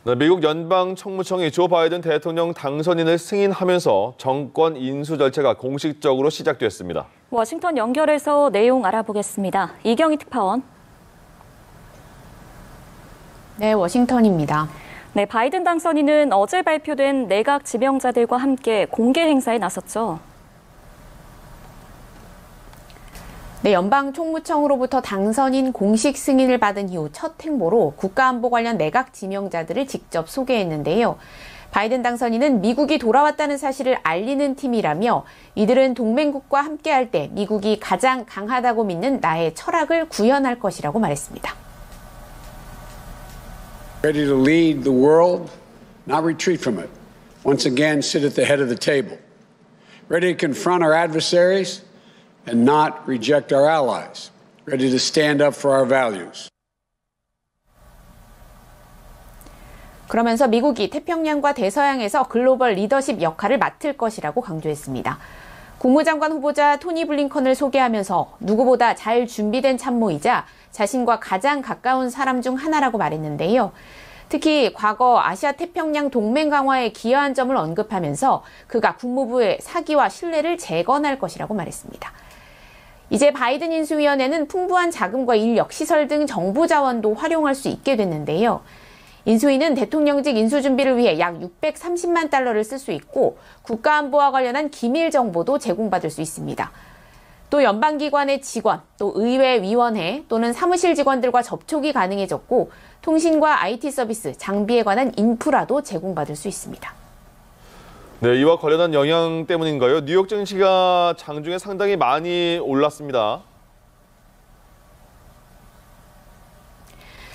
네, 미국 연방청무청이 조 바이든 대통령 당선인을 승인하면서 정권 인수 절차가 공식적으로 시작됐습니다. 워싱턴 연결해서 내용 알아보겠습니다. 이경희 특파원. 네, 워싱턴입니다. 네, 바이든 당선인은 어제 발표된 내각 지명자들과 함께 공개 행사에 나섰죠. 네, 연방총무청으로부터 당선인 공식 승인을 받은 이후 첫 행보로 국가안보 관련 내각 지명자들을 직접 소개했는데요. 바이든 당선인은 미국이 돌아왔다는 사실을 알리는 팀이라며 이들은 동맹국과 함께할 때 미국이 가장 강하다고 믿는 나의 철학을 구현할 것이라고 말했습니다. Ready to lead the world, not retreat from it. Once again, sit at the head of the table. Ready to confront our adversaries and not reject our allies. Ready to stand up for our values. 그러면서 미국이 태평양과 대서양에서 글로벌 리더십 역할을 맡을 것이라고 강조했습니다. 국무장관 후보자 토니 블링컨을 소개하면서 누구보다 잘 준비된 참모이자 자신과 가장 가까운 사람 중 하나라고 말했는데요. 특히 과거 아시아 태평양 동맹 강화에 기여한 점을 언급하면서 그가 국무부의 사기와 신뢰를 재건할 것이라고 말했습니다. 이제 바이든 인수위원회는 풍부한 자금과 인력, 시설 등 정부 자원도 활용할 수 있게 됐는데요. 인수위는 대통령직 인수 준비를 위해 약 630만 달러를 쓸 수 있고 국가안보와 관련한 기밀 정보도 제공받을 수 있습니다. 또 연방기관의 직원, 또 의회위원회 또는 사무실 직원들과 접촉이 가능해졌고 통신과 IT 서비스, 장비에 관한 인프라도 제공받을 수 있습니다. 네, 이와 관련한 영향 때문인가요? 뉴욕 증시가 장중에 상당히 많이 올랐습니다.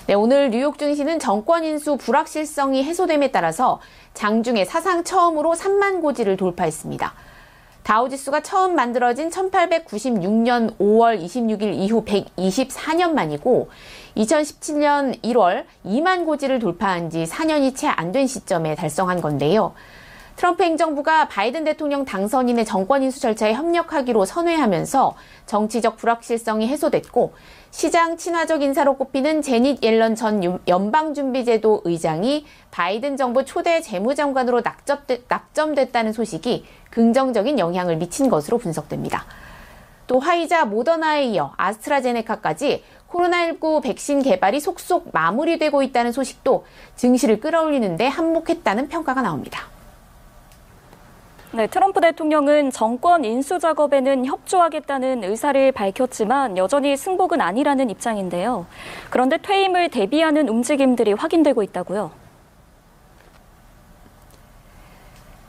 네, 오늘 뉴욕 증시는 정권 인수 불확실성이 해소됨에 따라서 장중에 사상 처음으로 3만 고지를 돌파했습니다. 다우지수가 처음 만들어진 1896년 5월 26일 이후 124년 만이고 2017년 1월 2만 고지를 돌파한 지 4년이 채 안 된 시점에 달성한 건데요. 트럼프 행정부가 바이든 대통령 당선인의 정권 인수 절차에 협력하기로 선회하면서 정치적 불확실성이 해소됐고 시장 친화적 인사로 꼽히는 제닛 옐런 전 연방준비제도 의장이 바이든 정부 초대 재무장관으로 낙점됐다는 소식이 긍정적인 영향을 미친 것으로 분석됩니다. 또 화이자, 모더나에 이어 아스트라제네카까지 코로나19 백신 개발이 속속 마무리되고 있다는 소식도 증시를 끌어올리는 데 한몫했다는 평가가 나옵니다. 네, 트럼프 대통령은 정권 인수 작업에는 협조하겠다는 의사를 밝혔지만 여전히 승복은 아니라는 입장인데요. 그런데 퇴임을 대비하는 움직임들이 확인되고 있다고요.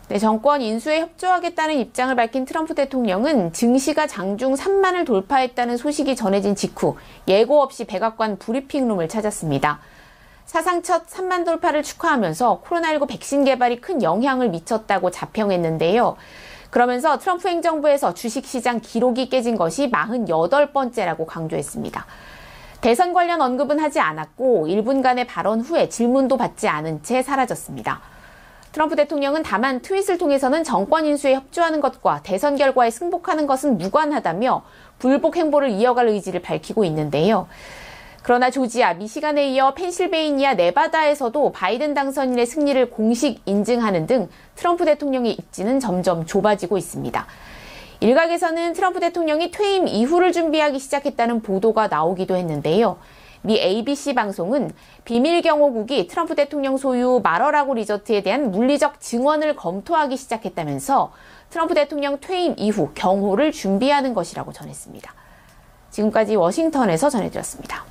네, 정권 인수에 협조하겠다는 입장을 밝힌 트럼프 대통령은 증시가 장중 3만을 돌파했다는 소식이 전해진 직후 예고 없이 백악관 브리핑룸을 찾았습니다. 사상 첫 3만 돌파를 축하하면서 코로나19 백신 개발이 큰 영향을 미쳤다고 자평했는데요. 그러면서 트럼프 행정부에서 주식시장 기록이 깨진 것이 48번째라고 강조했습니다. 대선 관련 언급은 하지 않았고 1분간의 발언 후에 질문도 받지 않은 채 사라졌습니다. 트럼프 대통령은 다만 트윗을 통해서는 정권 인수에 협조하는 것과 대선 결과에 승복하는 것은 무관하다며 불복 행보를 이어갈 의지를 밝히고 있는데요. 그러나 조지아, 미시간에 이어 펜실베이니아, 네바다에서도 바이든 당선인의 승리를 공식 인증하는 등 트럼프 대통령의 입지는 점점 좁아지고 있습니다. 일각에서는 트럼프 대통령이 퇴임 이후를 준비하기 시작했다는 보도가 나오기도 했는데요. 미 ABC 방송은 비밀 경호국이 트럼프 대통령 소유 마러라고 리조트에 대한 물리적 증언을 검토하기 시작했다면서 트럼프 대통령 퇴임 이후 경호를 준비하는 것이라고 전했습니다. 지금까지 워싱턴에서 전해드렸습니다.